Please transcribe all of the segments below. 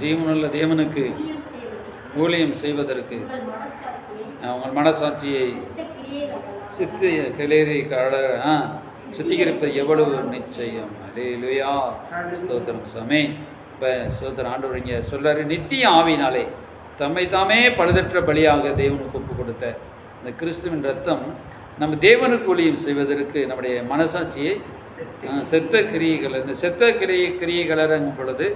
ஜீவனுள்ள தேவனுக்கு ஊழியம் செய்வதற்கு உங்கள் மனசாட்சியை சித்து கிளறி சுத்திகரிப்பது எவ்வளவு நிச்சயம். அல்லேலூயா, ஸ்தோத்திரம் சாமி. இப்போ ஸ்தோத்திரம். ஆண்டவர் இங்கே சொல்கிறாரு, நித்திய ஆவினாலே தம்மை தாமே பழுதற்ற பலியாக தேவனுக்கு ஒப்பு கொடுத்த இந்த கிறிஸ்துவின் ரத்தம் நம்ம தேவனுக்கு ஊழியம் செய்வதற்கு நம்முடைய மனசாட்சியை செத்த கிரியைகள், இந்த செத்த கிரியைகளங்கும் பொழுது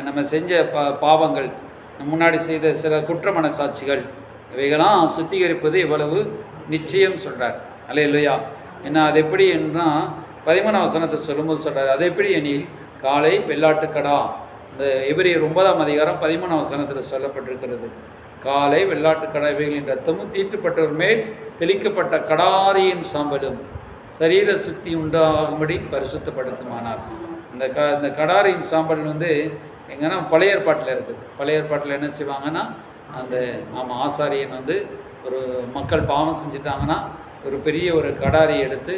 நம்ம செஞ்ச பாவங்கள், முன்னாடி செய்த சில குற்ற மனசாட்சிகள், இவைகளாம் சுத்திகரிப்பது எவ்வளவு நிச்சயம் சொல்கிறார். அல்லேலூயா. என்ன அது எப்படி என்றால் 13ஆம் வசனத்தை சொல்லும்போது சொல்கிறார், அது எப்படி எனில் காளை வெள்ளாட்டுக்கடா. இந்த எபிரேயர் 9ஆம் அதிகாரம் 13ஆம் வசனத்தில் சொல்லப்பட்டிருக்கிறது. காளை வெள்ளாட்டுக்கடா இவைகளின் ரத்தமும் தீட்டுப்பட்டவர் மேல் தெளிக்கப்பட்ட கடாரியின் சாம்பலும் சரீர சுத்தி உண்டாகும்படி பரிசுத்தப்படுத்துமானார். இந்த கடாரியின் சாம்பல் எங்கன்னா பழைய ஏற்பாட்டில் இருக்குது. பழைய ஏற்பாட்டில் என்ன செய்வாங்கன்னா, அந்த ஆசாரியன் ஒரு மக்கள் பாவம் செஞ்சுட்டாங்கன்னா ஒரு பெரிய ஒரு கடாரி எடுத்து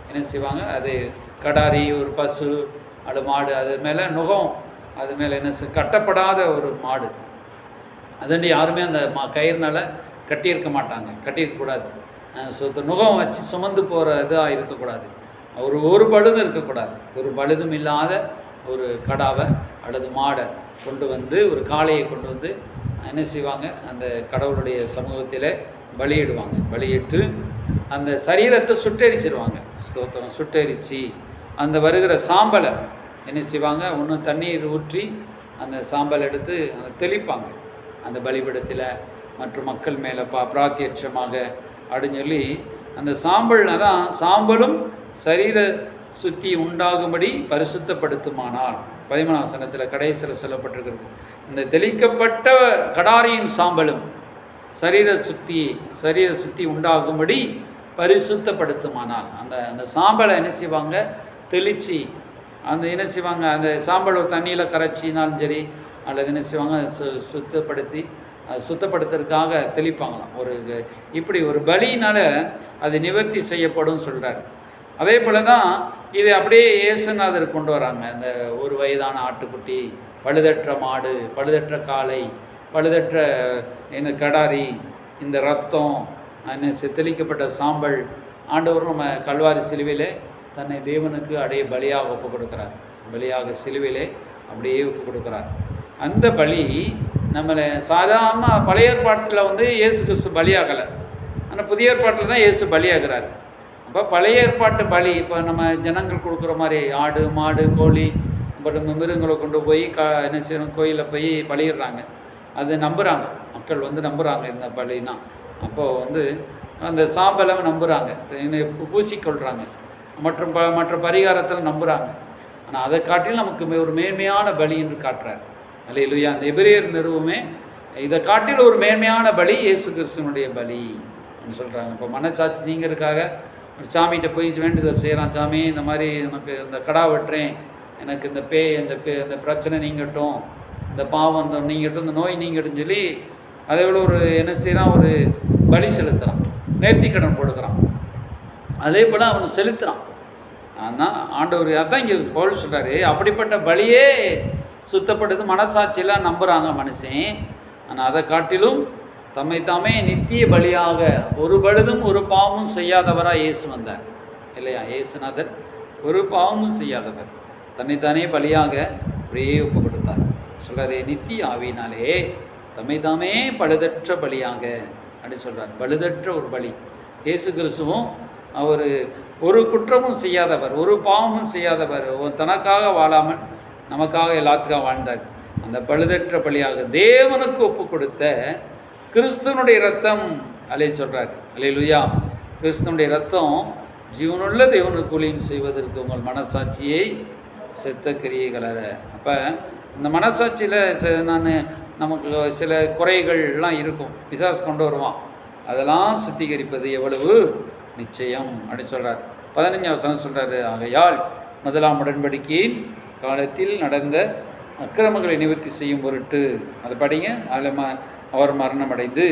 என்ன செய்வாங்க, அது கடாரி ஒரு பசு அது மாடு, அது மேலே நுகம், அது மேலே என்ன கட்டப்படாத ஒரு மாடு, அதண்டி யாருமே அந்த கயிறுனால் கட்டியிருக்க மாட்டாங்க, கட்டியிருக்கக்கூடாது. நுகம் வச்சு சுமந்து போகிற இதாக இருக்கக்கூடாது. ஒரு பழுதும் இருக்கக்கூடாது. ஒரு பழுதும் இல்லாத ஒரு கடாவை அல்லது மாடை கொண்டு ஒரு காளையை கொண்டு என்ன செய்வாங்க, அந்த கடவுளுடைய சமூகத்தில் பலியிடுவாங்க. பலியிட்டு அந்த சரீரத்தை சுட்டெரிச்சிருவாங்க. ஸ்தோத்திரம். சுட்டெரித்து அந்த வருகிற சாம்பலை என்ன செய்வாங்க, ஒன்றும் தண்ணீர் ஊற்றி அந்த சாம்பல் எடுத்து அந்த தெளிப்பாங்க அந்த பலிபீடத்தில் மற்றும் மக்கள் மேலே பிராத்தியட்சமாக அப்படின்னு சொல்லி, அந்த சாம்பல்னா தான் சாம்பலும் சரீர சுத்தி உண்டாகும்படி பரிசுத்தப்படுத்துமானால் 13ஆம் வசனத்தில் கடைசியில் சொல்லப்பட்டிருக்கிறது. இந்த தெளிக்கப்பட்ட கடாரியின் சாம்பலும் சரீர சுத்தி உண்டாகும்படி பரிசுத்தப்படுத்துமானால், அந்த சாம்பலை என்ன செய்வாங்க, தெளித்து அந்த என்ன செய்வாங்க, அந்த சாம்பல் ஒரு தண்ணியில் கரைச்சினாலும் சரி, அல்லது என்ன செய்வாங்க சுத்தப்படுத்துறதுக்காக தெளிப்பாங்களாம். இப்படி ஒரு பலியினால் அது நிவர்த்தி செய்யப்படும் சொல்கிறார். அதே போல் தான் இது அப்படியே இயேசுநாதர் கொண்டு வராங்க. இந்த ஒரு வயதான ஆட்டுக்குட்டி, பழுதற்ற மாடு, பழுதற்ற காளை, பழுதற்ற இந்த கடாரி, இந்த ரத்தம், தெளிக்கப்பட்ட சாம்பல், ஆண்டவர் நம்ம கல்வாரி சிலுவையிலே தன்னை தேவனுக்கு அப்படியே பலியாக ஒப்பு கொடுக்குறார். பலியாக சிலுவையிலே அப்படியே ஒப்பு கொடுக்குறார். அந்த பலி நம்மளை சாதாரண பழைய ஏற்பாட்டில் இயேசு கிறிஸ்து பலியாகலை, ஆனால் புதிய ஏற்பாட்டில் தான் இயேசு பலியாகிறார். அப்போ பழைய ஏற்பாட்டு பலி இப்போ நம்ம ஜனங்கள் கொடுக்குற மாதிரி ஆடு மாடு கோழி அப்புறம் மிருகங்களை கொண்டு போய் என்ன செய்யணும், கோயிலில் போய் பலியிடுறாங்க. அது நம்புகிறாங்க மக்கள், நம்புகிறாங்க இந்த பலினா. அப்போது அந்த சாம்பலை நம்புகிறாங்க, பூசிக்கொள்கிறாங்க, மற்ற பரிகாரத்தில் நம்புகிறாங்க. ஆனால் அதை காட்டிலும் நமக்கு ஒரு மேன்மையான பலி என்று காட்டுறார். அல்லேலூயா. அந்த எபிரேயர் நிறுவமே இதை காட்டில் ஒரு மேன்மையான பலி இயேசு கிறிஸ்துவனுடைய பலி அப்படின்னு சொல்கிறாங்க. இப்போ மனசாட்சி நீங்கிறதுக்காக சாமிகிட்ட போய் வேண்டுதல் செய்கிறான், சாமி இந்த மாதிரி எனக்கு இந்த கடா வெட்டுறேன், எனக்கு இந்த பிரச்சனை நீங்கட்டும், இந்த பாவம் நீங்கட்டும், இந்த நோய் நீங்கட்டும் சொல்லி அதை விட ஒரு என்ன செய்கிறான், ஒரு பலி செலுத்துகிறான், நேர்த்திக்கடன் கொடுக்குறான். அதே போல் அவன் செலுத்துகிறான். ஆனால் ஆண்டவர் அதான் இங்கே பவுல் சொல்கிறாரு, அப்படிப்பட்ட பலியே சுத்தப்படுது, மனசாட்சியெல்லாம் நம்புகிறாங்க மனுஷன். ஆனால் அதை காட்டிலும் தம்மை தாமே நித்திய பலியாக ஒரு பழுதும் ஒரு பாவமும் செய்யாதவராக இயேசு வந்தார் இல்லையா. இயேசுநாதர் ஒரு பாவமும் செய்யாதவர், தன்னைத்தானே பலியாக அப்படியே ஒப்பு கொடுத்தார். சொல்கிறாரு, நித்திய ஆவியினாலே தம்மை தாமே பழுதற்ற பலியாக அப்படி சொல்கிறார். பழுதற்ற ஒரு பலி. இயேசு கிறிஸ்துவும் அவர் ஒரு குற்றமும் செய்யாதவர், ஒரு பாவமும் செய்யாதவர், தனக்காக வாழாமல் நமக்காக எல்லாத்துக்காக வாழ்ந்தார். அந்த பழுதற்ற பலியாக தேவனுக்கு ஒப்பு கொடுத்த கிறிஸ்துவனுடைய ரத்தம் அலே சொல்கிறார். அல்லேலூயா. கிறிஸ்துவனுடைய ரத்தம் ஜீவனுள்ள தேவனுக்கு ஊழியம் செய்வதற்கு உங்கள் மனசாட்சியை செத்த கிரியைகள. அப்போ இந்த மனசாட்சியில் நமக்கு சில குறைகள்லாம் இருக்கும், பிசாசு கொண்டு வருவான், அதெல்லாம் சுத்திகரிப்பது எவ்வளவு நிச்சயம் அப்படி சொல்கிறார். 15ஆம் வசனம் சொல்கிறாரு, ஆகையால் முதலாம் உடன்படிக்கையின் காலத்தில் நடந்த அக்கிரமங்களை நிவர்த்தி செய்யும் பொருட்டு, அதை படிங்க. அதில் அவர் மரணம் அடைந்து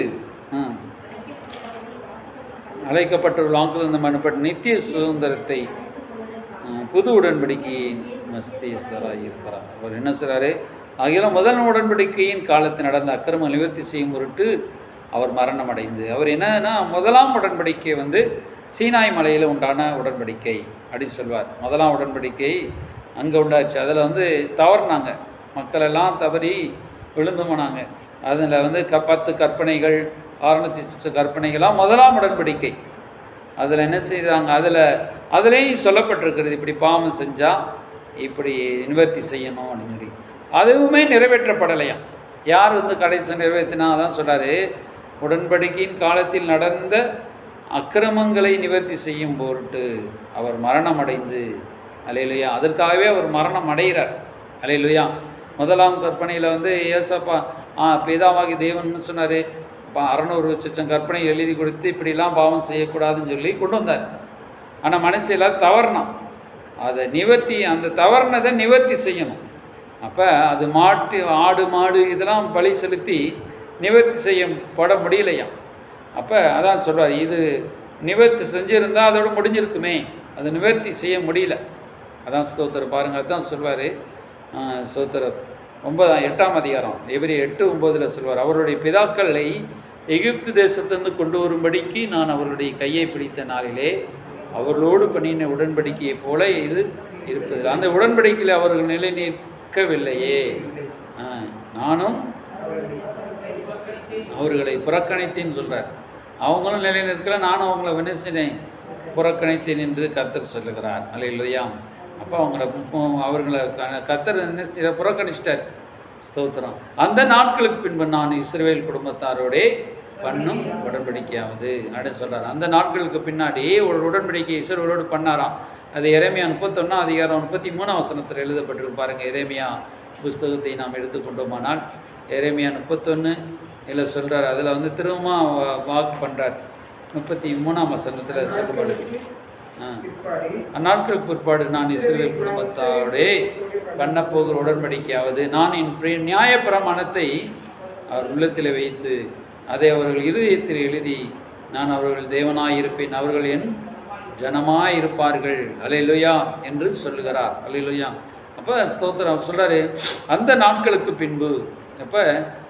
அழைக்கப்பட்டவர்கள் வாக்குதத்தம் பண்ணப்பட்ட நித்திய சுதந்திரத்தை புது உடன்படிக்கையின் மஸ்தீஸ்வராக இருக்கிறார். அவர் என்ன சொல்கிறாரு, ஆகிய முதல் உடன்படிக்கையின் காலத்தில் நடந்த அக்கிரம நிவர்த்தி செய்யும் பொருட்டு அவர் மரணம் அடைந்து, அவர் என்னன்னா முதலாம் உடன்படிக்கை சீனாய் மலையில் உண்டான உடன்படிக்கை அப்படின்னு சொல்வார். முதலாம் உடன்படிக்கை அங்கே உண்டாச்சு. அதில் தவறுனாங்க, மக்கள் எல்லாம் தவறி விழுந்து போனாங்க. அதில் 10 கற்பனைகள் 600 கற்பனைகள்லாம் முதலாம் உடன்படிக்கை. அதில் என்ன செய்தாங்க, அதுலேயும் சொல்லப்பட்டிருக்கிறது, இப்படி பாவம் செஞ்சால் இப்படி நிவர்த்தி செய்யணும் அப்படின்னு சொல்லி. அதுவுமே நிறைவேற்றப்படலையாம். யார் கடைசி நிறைவேற்றினா அதான் சொல்கிறாரு, உடன்படிக்கையின் காலத்தில் நடந்த அக்கிரமங்களை நிவர்த்தி செய்யும் பொருட்டு அவர் மரணம் அடைந்து, அல்லேலூயா, அதற்காகவே அவர் மரணம் அடைகிறார். அல்லேலூயா. முதலாம் கற்பனையில் ஏசப்பா பிதாவாகி தேவன் சொன்னார், 600 லட்சம் கற்பனை எழுதி கொடுத்து இப்படிலாம் பாவம் செய்யக்கூடாதுன்னு சொல்லி கொண்டு வந்தார். ஆனால் மனுஷெல்லாம் தவறினான். அதை நிவர்த்தி, அந்த தவறுனதை நிவர்த்தி செய்யணும். அப்போ அது ஆடு மாடு இதெல்லாம் பலி செலுத்தி நிவர்த்தி செய்யப்பட முடியலையாம். அப்போ அதான் சொல்வார், இது நிவர்த்தி செஞ்சுருந்தால் அதோடு முடிஞ்சிருக்குமே, அது நிவர்த்தி செய்ய முடியல. அதான் ஸ்தோத்திரம் பாருங்கள். அதுதான் சொல்வார் ஸ்தோத்திரம் 8ஆம் அதிகாரம் எபிரேயர் 8:9 சொல்வார், அவருடைய பிதாக்களை எகிப்து தேசத்திலிருந்து கொண்டு வரும்படிக்கு நான் அவர்களுடைய கையை பிடித்த நாளிலே அவர்களோடு பண்ணின உடன்படிக்கையை போல இது இருப்பதில்லை. அந்த உடன்படிக்கையில் அவர்கள் நிலை நிற்கவில்லையே, நானும் அவர்களை புறக்கணித்தேன்னு சொல்கிறார். அவங்களும் நிலை நிற்கல, நானும் அவங்கள வினைச்சினேன் புறக்கணித்தேன் என்று கர்த்தர் சொல்லுகிறார். அல்லேலூயா. அப்போ அவர்களை கர்த்தர் என்ன புறக்கணிச்சிட்டார். ஸ்தோத்திரம். அந்த நாட்களுக்கு பின்பு நான் இஸ்ரவேல் குடும்பத்தாரோடே பண்ணும் உடன்படிக்கையாவது அப்படின்னு சொல்கிறார். அந்த நாட்களுக்கு பின்னாடி ஒரு உடன்படிக்கை இஸ்ரவேலோடு பண்ணாராம். அது எரேமியா 31 அதிகாரம் 33 எழுதப்பட்டிருக்கு பாருங்கள். எரேமியா புஸ்தகத்தை நாம் எடுத்துக்கொண்டோமானால் எரேமியா 31 இதில் சொல்கிறார். அதில் திரும்பமாக வாக்கு பண்ணுறார். 33 சொல்லப்படுது, அந்நாட்களுக்கு பிற்பாடு நான் இஸ்ரவேல் குடும்பத்தாரோடே பண்ண போகிற உடன்படிக்கையாவது, நான் என் நியாயப்பிரமாணத்தை அவர் உள்ளத்தில் வைத்து அதை அவர்கள் இருதயத்தில் எழுதி நான் அவர்கள் தேவனாய் இருப்பேன், அவர்கள் என் ஜனமாய் இருப்பார்கள். அல்லேலூயா என்று சொல்லுகிறார். அல்லேலூயா. அப்போ ஸ்தோத்திரம் சொல்கிறாரு, அந்த நாட்களுக்கு பின்பு, அப்போ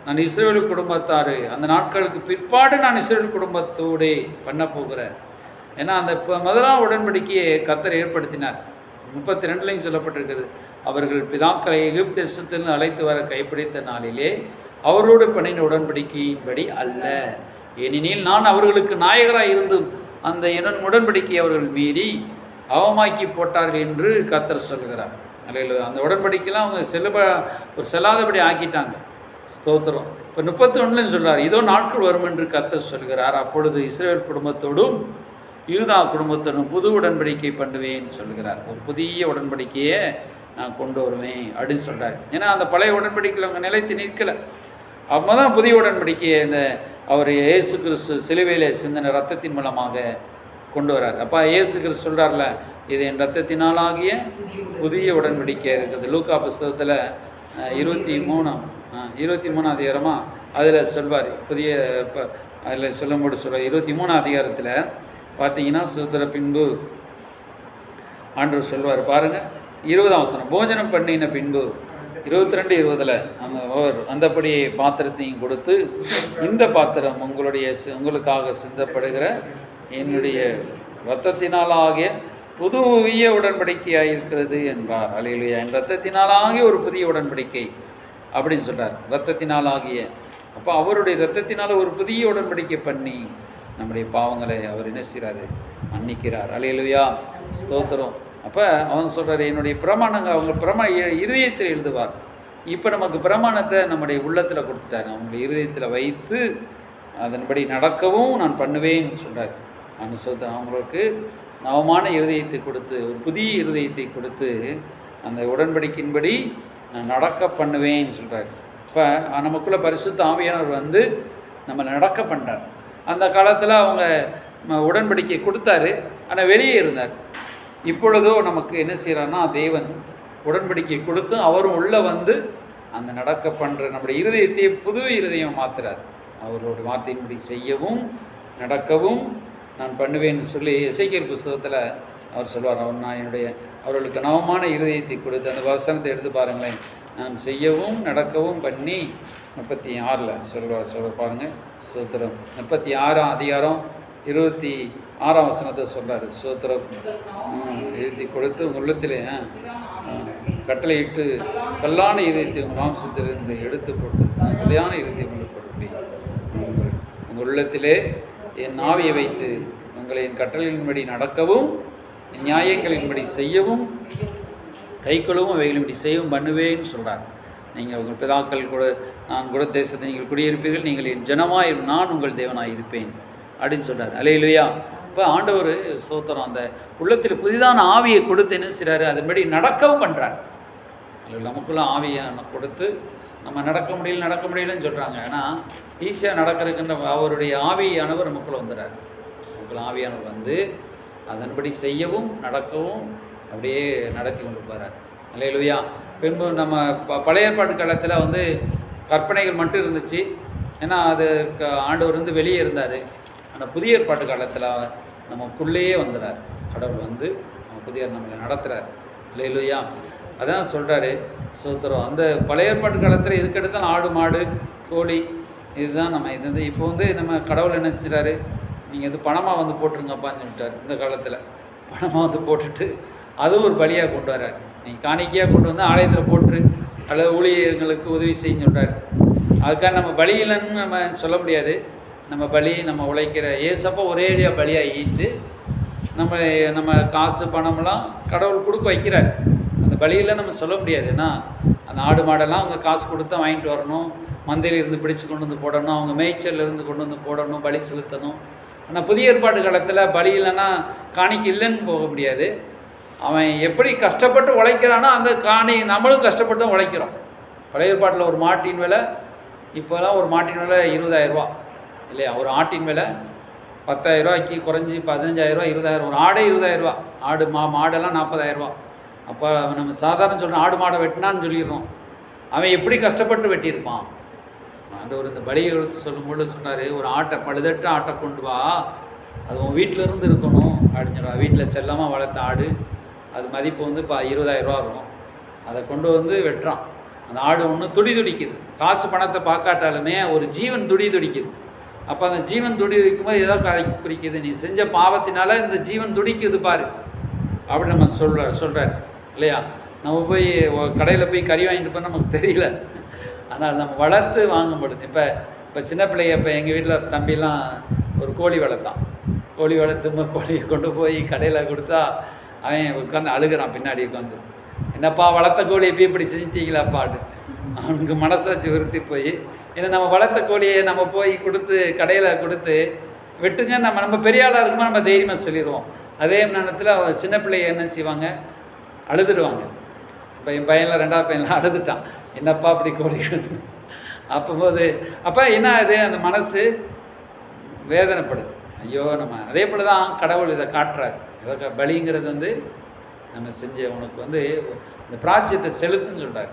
நான் இஸ்ரவேல் குடும்பத்தார், அந்த நாட்களுக்கு பிற்பாடு நான் இஸ்ரவேல் குடும்பத்தோடே பண்ண போகிறேன். ஏன்னா அந்த முதலாம் உடன்படிக்கையை கர்த்தர் ஏற்படுத்தினார். 32 சொல்லப்பட்டிருக்கிறது, அவர்கள் பிதாக்களை எகிப்து தேசத்திலிருந்து அழைத்து வர கைப்பிடித்த நாளிலே அவரோடு பண்ணின உடன்படிக்கையின்படி அல்ல, ஏனெனில் நான் அவர்களுக்கு நாயகராக இருந்தும் அந்த உடன்படிக்கை அவர்கள் மீறி அவமாக்கி போட்டார்கள் என்று கர்த்தர் சொல்கிறார். அல்ல, அந்த உடன்படிக்கைலாம் அவங்க செல்லாதபடி ஆக்கிட்டாங்க. ஸ்தோத்திரம். இப்போ 31 சொல்கிறார், இதோ நாட்கள் வரும் என்று கர்த்தர் சொல்கிறார், அப்பொழுது இஸ்ரவேல் குடும்பத்தோடும் யூதா குடும்பத்தோடும் புது உடன்படிக்கை பண்ணுவேன்னு சொல்கிறார். ஒரு புதிய உடன்படிக்கையை நான் கொண்டு வருவேன் அப்படின்னு சொல்கிறார். ஏன்னா அந்த பழைய உடன்படிக்கையில் அவங்க நிலைத்து நிற்கலை. அப்போ தான் புதிய உடன்படிக்கையை அவர் இயேசு கிறிஸ்து சிலுவையிலே சிந்தின ரத்தத்தின் மூலமாக கொண்டு வரார். அப்போ இயேசு கிறிஸ்து சொல்கிறார்ல, இது என் ரத்தத்தினாலாகிய புதிய உடன்படிக்கை இருக்குது. லூக்கா புஸ்தகத்தில் 23 அதிகாரமாக அதில் சொல்வார். புதிய அதில் சொல்லும்போது சொல்வார். 23 அதிகாரத்தில் பார்த்தீங்கன்னா சுதந்திர பின்பு ஆண்டவர் சொல்வார் பாருங்கள். 20ஆம் வசனம், போஜனம் பண்ணின பின்பு 22:20 அந்தபடி பாத்திரத்தையும் கொடுத்து, இந்த பாத்திரம் உங்களுக்காக சிந்தப்படுகிற என்னுடைய இரத்தத்தினாலாகிய புதிய உடன்படிக்கையாக இருக்கிறது என்றார். அல்லேலூயா. என் இரத்தத்தினாலாகிய ஒரு புதிய உடன்படிக்கை அப்படின்னு சொல்கிறார். இரத்தத்தினாலாகிய, அப்போ அவருடைய இரத்தத்தினால் ஒரு புதிய உடன்படிக்கை பண்ணி நம்முடைய பாவங்களை அவர் என்ன செய்கிறாரு, மன்னிக்கிறார். அல்லேலூயா. ஸ்தோத்திரம். அப்போ அவன் சொல்கிறார், என்னுடைய பிரமாணங்கள் அவங்க இருதயத்தில் எழுதுவார். இப்போ நமக்கு பிரமாணத்தை நம்முடைய உள்ளத்தில் கொடுத்துட்டாரு, அவங்களுடைய இருதயத்தில் வைத்து அதன்படி நடக்கவும் நான் பண்ணுவேன்னு சொல்கிறார். நான் சொல்கிறேன், அவங்களுக்கு நவமான இருதயத்தை கொடுத்து, ஒரு புதிய இருதயத்தை கொடுத்து அந்த உடன்படிக்கையின்படி நான் நடக்க பண்ணுவேன்னு சொல்கிறார். இப்போ நமக்குள்ளே பரிசுத்த ஆவியானவர் நம்மளை நடக்க பண்ணுறார். அந்த காலத்தில் அவங்க உடன்படிக்கை கொடுத்தாரு, ஆனால் வெளியே இருந்தார். இப்பொழுதோ நமக்கு என்ன செய்கிறார்னா, தேவன் உடன்படிக்கை கொடுத்து அவரும் உள்ளே அந்த நடக்க பண்ணுற நம்முடைய இருதயத்தையே புது இருதயம் மாற்றுறார். அவரோட வார்த்தையின்படி செய்யவும் நடக்கவும் நான் பண்ணுவேன்னு சொல்லி எசேக்கியேல் புஸ்தகத்தில் அவர் சொல்வார், நான் அவர்களுக்கு நவமான இருதயத்தை கொடுத்து, அந்த வசனத்தை எடுத்து பாருங்களேன். நான் செய்யவும் நடக்கவும் பண்ணி 36 சொல்ல பாருங்கள். ஸ்தோத்திரம். 36 அதிகாரம் 26 வசனத்தை சொல்கிறாரு. ஸ்தோத்திரம். எழுதி கொடுத்து உள்ளத்திலே கட்டளையிட்டு கல்லான இதயத்தை மாம்சத்திலிருந்து எடுத்து போட்டு கல்யாண இதயத்தை உங்களுக்கு கொடுப்பேன். உங்கள் உள்ளத்திலே என் ஆவியை வைத்து உங்களை என் கட்டளையின்படி நடக்கவும் என் நியாயங்களின்படி செய்யவும் கைக்கொள்ளவும் அவைகளின்படி செய்யவும் பண்ணுவேன்னு சொல்கிறார். நீங்கள் உங்கள் பிதாக்கள் கூட நான் கூட தேசத்தை நீங்கள் குடியிருப்பீர்கள், நீங்கள் என் ஜனமாய் நான் உங்கள் தேவனாய் இருப்பேன் அப்படின்னு சொல்கிறார். அல்லேலூயா. இப்போ ஆண்டவர் ஸ்தோத்திரம் அந்த உள்ளத்தில் புதிதான ஆவியை கொடுத்து என்ன செய்கிறாரு, அதன்படி நடக்கவும் பண்ணுறார். அதில் நமக்குள்ள ஆவியை கொடுத்து நம்ம நடக்க முடியலன்னு சொல்கிறாங்க. ஆனால் ஈஸியாக நடக்கிறதுக்குன்ற அவருடைய ஆவியானவர் நமக்குள்ளே வந்துடுறார். நமக்குள்ள ஆவியானவர் வந்து அதன்படி செய்யவும் நடக்கவும் அப்படியே நடத்தி கொண்டு போகிறார். அல்லேலூயா. பின்பு நம்ம பழைய ஏற்பாட்டு காலத்தில் வந்து கற்பனைகள் மட்டும் இருந்துச்சு. ஏன்னா அது ஆண்டவர் வந்து வெளியே இருந்தார். ஆனால் புதிய ஏற்பாட்டு காலத்தில் நமக்குள்ளேயே வந்துடுறார். கடவுள் வந்து நம்ம புதிய நம்மளை நடத்துகிறார். அல்லேலூயா. அதான் சொல்கிறாரு. ஸ்தோத்திரம். அந்த பழைய ஏற்பாட்டு காலத்தில் இதுக்கடுத்து ஆடு மாடு கோழி இதுதான் நம்ம இது இப்போ வந்து நம்ம கடவுள் என்ன செய்கிறாரு, நீங்கள் இது பணமாக வந்து போட்டுருங்கப்பான்னு சொல்லிட்டார். இந்த காலத்தில் பணமாக வந்து போட்டுட்டு அதுவும் ஒரு பலியாக கொண்டு வர்றார். நீங்கள் காணிக்கையாக கொண்டு வந்து ஆலயத்தில் போட்டு அல்லது ஊழியர்களுக்கு உதவி செய்ய சொல்கிறார். அதுக்காக நம்ம பலி இல்லைன்னு நம்ம சொல்ல முடியாது. நம்ம பலி நம்ம உழைக்கிற ஏசப்போ ஒரேடியாக பலியாக ஈட்டு நம்ம காசு பணம்லாம் கடவுள் கொடுக்க வைக்கிறார். அந்த பலியில் நம்ம சொல்ல முடியாது. ஏன்னா அந்த ஆடு மாடெல்லாம் அவங்க காசு கொடுத்தா வாங்கிட்டு வரணும், மந்தையிலிருந்து பிடிச்சு கொண்டு வந்து போடணும், அவங்க மேய்ச்சல்லேருந்து கொண்டு வந்து போடணும், பலி செலுத்தணும். ஆனால் புதிய ஏற்பாடு காலத்தில் பலி இல்லைன்னா காணிக்கு இல்லைன்னு போக முடியாது. அவன் எப்படி கஷ்டப்பட்டு உழைக்கிறானோ அந்த காணி நம்மளும் கஷ்டப்பட்டு உழைக்கிறோம். பழைய ஏற்பாட்டில் ஒரு மாட்டின் விலை இப்போலாம் ஒரு மாட்டின் விலை 20,000 இல்லையா? ஒரு ஆட்டின் விலை 10,000 குறைஞ்சி 15,000 20,000. ஒரு ஆடே 20,000. ஆடு மாடெல்லாம் 40,000. அப்போ நம்ம சாதாரண சொல்கிறோம் ஆடு மாடை வெட்டினான்னு சொல்லிடுறோம். அவன் எப்படி கஷ்டப்பட்டு வெட்டியிருப்பான். ஆண்டவர் இந்த பலியை எடுத்து சொல்லும்போது சொன்னார், ஒரு ஆட்டை பழுதட்ட ஆட்டை கொண்டு வா, அது உன் வீட்டிலேருந்து இருக்கணும் அப்படின்னு சொல்லுவா. வீட்டில் செல்லமாக வளர்த்த ஆடு, அது மதிப்பு வந்து 20,000 இருக்கும். அதை கொண்டு வந்து வெட்டுறான். அந்த ஆடு ஒன்று துடிக்குது. காசு பணத்தை பார்க்காட்டாலுமே ஒரு ஜீவன் துடிக்குது. அப்போ அந்த ஜீவன் துடிக்கும்போது ஏதோ குறிக்குது, நீ செஞ்ச பாவத்தினால இந்த ஜீவன் துடிக்குது பாரு அப்படி நம்ம சொல்கிறார் இல்லையா? நம்ம போய் கடையில் போய் கறி வாங்கிட்டு போய் நமக்கு தெரியல. ஆனால் நம்ம வளர்த்து வாங்கும்படுது. இப்போ சின்ன பிள்ளைங்க இப்போ எங்கள் வீட்டில் தம்பிலாம் ஒரு கோழி வளர்த்தான். கோழி வளர்த்து கோழியை கொண்டு போய் கடையில் கொடுத்தா அவன் உட்காந்து அழுகிறான். பின்னாடி உட்காந்து, என்னப்பா வளர்த்த கோழியை போய் இப்படி செஞ்சிட்டீங்களாப்பாடு. அவனுக்கு மனசாட்சி உறுத்தி போய், ஏன்னா நம்ம வளர்த்த கோழியை நம்ம போய் கொடுத்து கடையில் கொடுத்து வெட்டுங்க, நம்ம பெரிய ஆளாக இருக்கும்போது நம்ம தைரியமாக சொல்லிடுவோம். அதே நேரத்தில் சின்ன பிள்ளைய என்ன செய்வாங்க, அழுதுடுவாங்க. இப்போ என் பையனில் 2வது பையன்லாம் அழுதுட்டான், என்னப்பா அப்படி கோழி கொடுத்து. அப்போ என்ன ஆகுது, அந்த மனசு வேதனைப்படுது. ஐயோ நம்ம அதே போல் தான் கடவுள் இதை காட்டுறாரு. இதை பலிங்கிறது வந்து நம்ம செஞ்ச உனக்கு வந்து இந்த பிராச்சியத்தை செலுத்துன்னு சொல்கிறார்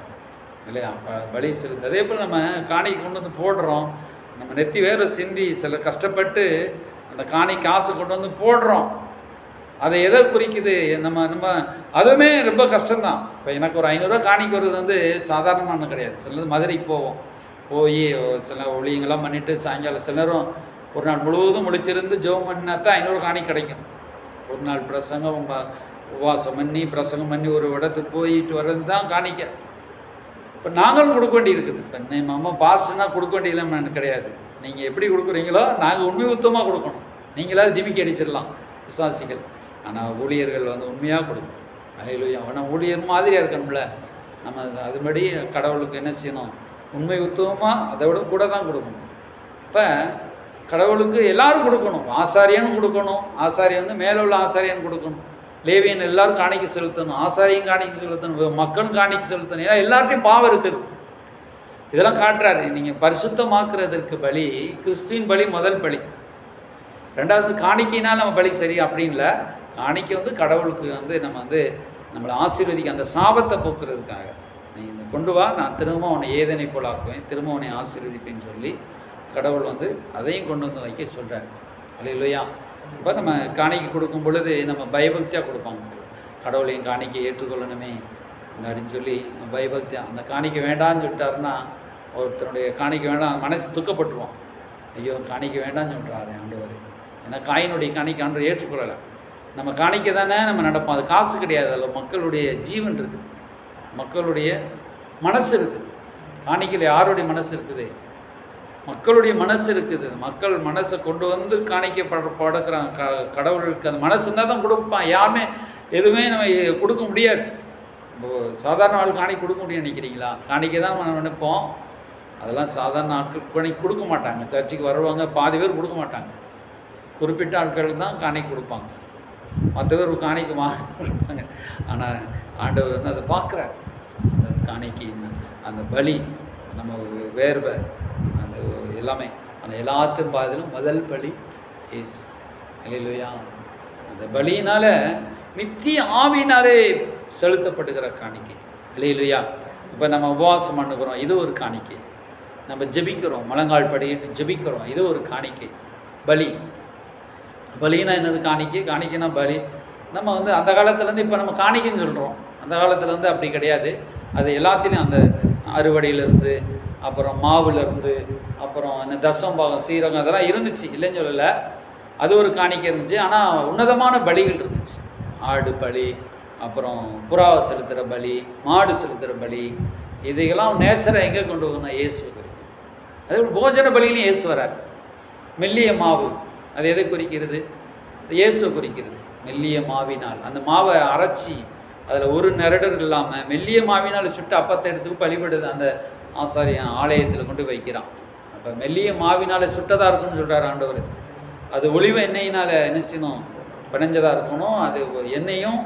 இல்லையா? பலி செலுத்து. அதே போல் நம்ம காணிக்கு கொண்டு வந்து போடுறோம். நம்ம நெத்தி வேறு சிந்தி சில கஷ்டப்பட்டு அந்த காணி காசு கொண்டு வந்து போடுறோம். அதை எதை குறிக்குது, நம்ம அதுவுமே ரொம்ப கஷ்டம்தான். இப்போ எனக்கு ஒரு 500 காணிக்கு வருது வந்து சாதாரணமான கிடையாது. சிலது மதுரைக்கு போய் சில ஒளியங்கள்லாம் பண்ணிவிட்டு சாயங்காலம் சிலரும் ஒரு நாள் முழுவதும் முழிச்சிருந்து ஜெபம் பண்ணினா தான் 500 காணி கிடைக்கும். ஒரு நாள் பிரசங்கம் உபவாசம் பண்ணி பிரசங்கம் பண்ணி ஒரு இடத்துக்கு போயிட்டு வர்றது தான் காணிக்க. இப்போ நாங்களும் கொடுக்க வேண்டி இருக்குது. இப்போ நம்ம பாஸ்ட்னா கொடுக்க வேண்டியதில்லை கிடையாது. நீங்கள் எப்படி கொடுக்குறீங்களோ நாங்கள் உண்மை உத்தமாக கொடுக்கணும். நீங்களாவது திமிக்கி அடிச்சிடலாம் விசுவாசிகள். ஆனால் ஊழியர்கள் வந்து உண்மையாக கொடுக்கணும். அல்லேலூயா. ஆனால் ஊழியர் மாதிரியாக இருக்கணும்ல. நம்ம அதுபடி கடவுளுக்கு என்ன செய்யணும், உண்மை உத்தவமாக அதை விட கூட தான் கொடுக்கணும். இப்போ கடவுளுக்கு எல்லோரும் கொடுக்கணும். ஆசாரியனும் கொடுக்கணும். ஆசாரியன் வந்து மேலே உள்ள ஆசாரியன் கொடுக்கணும். லேவியன் எல்லோரும் காணிக்க செலுத்தணும். ஆசாரியும் காணிக்க செலுத்தணும். மக்களும் காணிக்க செலுத்தணும். ஏன்னா எல்லார்ட்டையும் பாவம் இருக்குது. இதெல்லாம் காட்டுறாரு. நீங்கள் பரிசுத்தமாக்குறதற்கு பலி கிறிஸ்துவின் பலி முதல் பலி. 2வது காணிக்கையினால் நம்ம பலி சரி அப்படின்ல. காணிக்கை வந்து கடவுளுக்கு வந்து நம்ம வந்து நம்மளை ஆசீர்வதிக்க, அந்த சாபத்தை போக்குறதுக்காக. நீ இந்த கொண்டு வா, நான் திரும்ப உன்னை ஏதனை போல் ஆக்குவேன், திரும்ப உன்னை ஆசீர்வதிப்பேன்னு சொல்லி கடவுள் வந்து அதையும் கொண்டு வந்து வைக்க சொல்கிறார். அல்லேலூயா. இப்போ நம்ம காணிக்கை கொடுக்கும் பொழுது நம்ம பயபக்தியாக கொடுப்பாங்க. சார் கடவுளையும் காணிக்கை ஏற்றுக்கொள்ளணுமே, அப்படின்னு சொல்லி பயபக்தி அந்த காணிக்க வேண்டாம்னு சொல்லிட்டாருன்னா, ஒருத்தருடைய காணிக்க வேண்டாம் மனசு துக்கப்பட்டுருவான். ஐயோ காணிக்க வேண்டாம்னு சொல்கிறாரு ஆண்டவர். ஏன்னா காயினுடைய காணிக்க ஆண்டவர் ஏற்றுக்கொள்ளலை. நம்ம காணிக்க தானே நம்ம நடப்போம். அது காசு கிடையாது, அதில் மக்களுடைய ஜீவன் இருக்குது, மக்களுடைய மனசு இருக்குது. காணிக்கையில் யாருடைய மனசு இருக்குது? மக்களுடைய மனசு இருக்குது. மக்கள் மனசை கொண்டு வந்து காணிக்கப்படுக்கிறாங்க. கடவுளுக்கு அந்த மனசு இருந்தால் தான் கொடுப்பான். யாருமே எதுவுமே நம்ம கொடுக்க முடியாது. சாதாரண ஆள் காணிக்கை கொடுக்க முடியும் நினைக்கிறீங்களா? காணிக்கை தான் நம்ம நினைப்போம். அதெல்லாம் சாதாரண ஆட்கள் காணிக்கை கொடுக்க மாட்டாங்க. சர்ச்சுக்கு வருவாங்க, பாதி பேர் கொடுக்க மாட்டாங்க. குறிப்பிட்ட ஆட்களுக்கு தான் காணிக்கை கொடுப்பாங்க, மற்ற பேர் காணிக்கை கொடுப்பாங்க. ஆனால் ஆண்டவர் வந்து அதை பார்க்குறார். அந்த காணிக்கை, அந்த பலி, நம்ம வேர்வை, அந்த எல்லாமே, அந்த எல்லாத்தையும் பாதிலும் முதல் பலி ஏசு. அல்லேலூயா. அந்த பலியினால் நித்திய ஆவியினாலே செலுத்தப்படுகிற காணிக்கை. அல்லேலூயா. இப்போ நம்ம உபவாசம் பண்ணுகிறோம், இது ஒரு காணிக்கை. நம்ம ஜெபிக்கிறோம், முழங்கால் படியிட்டு ஜெபிக்கிறோம், இது ஒரு காணிக்கை. பலி, பலினா என்னது? காணிக்கை. காணிக்கைனா பலி. நம்ம வந்து அந்த காலத்துலேருந்து இப்போ நம்ம காணிக்கைன்னு சொல்கிறோம். அந்த காலத்துலேருந்து அப்படி கிடையாது. அது எல்லாத்திலையும் அந்த அறுவடையிலேருந்து, அப்புறம் மாவுலேருந்து, அப்புறம் என்ன தசம்பாகம், சீரகம், அதெல்லாம் இருந்துச்சு, இல்லைன்னு சொல்லலை. அது ஒரு காணிக்கை இருந்துச்சு. ஆனால் உன்னதமான பலிகள் இருந்துச்சு. ஆடு பலி, அப்புறம் புறாவை செலுத்துகிற பலி, மாடு செலுத்துகிற பலி, இதையெல்லாம் நேச்சரை எங்கே கொண்டு வரணும்? இயேசு. அதே போஜன பலியிலையும் இயேசு வரார். மெல்லிய மாவு, அது எதை குறிக்கிறது? இயேசுவை குறிக்கிறது. மெல்லிய மாவினால் அந்த மாவை அரைச்சி அதில் ஒரு நெரடர் இல்லாமல் மெல்லிய மாவினால் சுட்டு அப்பத்தை எடுத்து பலிபடுது அந்த ஆசாரியன் ஆலயத்தில் கொண்டு வைக்கிறான். அப்போ மெல்லிய மாவினால் சுட்டதாக இருக்குன்னு சொல்கிறார் ஆண்டவர். அது ஒளிவ எண்ணெயினால் என்ன செய்யணும்? பிணைஞ்சதாக இருக்கணும். அது எண்ணெயும்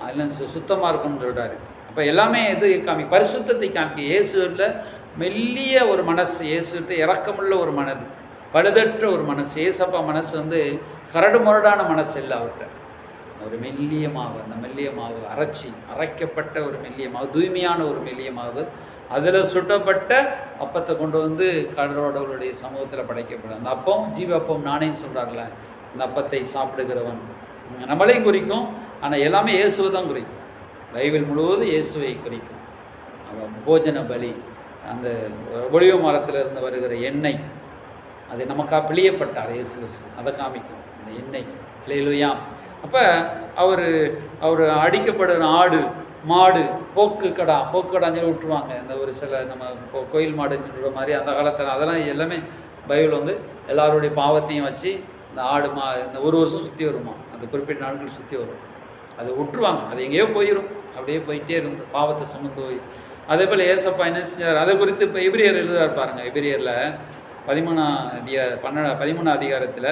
அதில் சுத்தமாக இருக்கணும்னு சொல்கிறாரு. அப்போ எல்லாமே எது காமி? பரிசுத்தத்தை காமிக்க. இயேசுவில் மெல்லிய ஒரு மனசு, இயேசுகிட்ட இரக்கமுள்ள ஒரு மனது, பழுதற்ற ஒரு மனசு. ஏசப்பா மனசு வந்து கரடு முரடான மனசு இல்லை அவர்கிட்ட. ஒரு மெல்லிய மாவு, அந்த மெல்லிய மாவு அரைக்கப்பட்ட ஒரு மெல்லிய மாவு, தூய்மையான ஒரு மெல்லிய மாவு, அதில் சுட்டப்பட்ட அப்பத்தை கொண்டு வந்து கடவுளுடைய சமூகத்தில் படைக்கப்படும். அந்த அப்பம் ஜீவ அப்பம் நானேன்னு சொல்கிறார்ல, அந்த அப்பத்தை சாப்பிடுகிறவன் நம்மளையும் குறிக்கும். ஆனால் எல்லாமே இயேசுவை தான் குறிக்கும். பைபிள் முழுவதும் இயேசுவை குறிக்கும். அவன் போஜன பலி, அந்த ஒளிவ மரத்திலிருந்து வருகிற எண்ணெய், அது நமக்காக பிழியப்பட்டார் இயேசு கிறிஸ்து, அதை காமிக்கும் அந்த எண்ணெய். அல்லேலூயா. அப்போ அவர் அடிக்கப்படுகிற ஆடு, மாடு, போக்குக்கடான்னு சொல்லி விட்டுருவாங்க. இந்த ஒரு சில நம்ம கோயில் மாடுன்னு சொல்கிற மாதிரி அந்த காலத்தில் அதெல்லாம் எல்லாமே பைபிள் வந்து எல்லாருடைய பாவத்தையும் வச்சு இந்த ஆடு இந்த ஒரு வருஷம் சுற்றி வருமா, அந்த குறிப்பிட்ட நாட்கள் சுற்றி வரும். அதை விட்டுருவாங்க, அது எங்கேயோ போயிடும், அப்படியே போயிட்டே இருந்து பாவத்தை சுமந்து போய். அதே போல் ஏசப்பா என்ன செஞ்சார்? அதை குறித்து இப்போ எபிரியர் எழுதுறாரு பாருங்கள். எபிரியரில் 13ஆம் அதிகாரத்தில்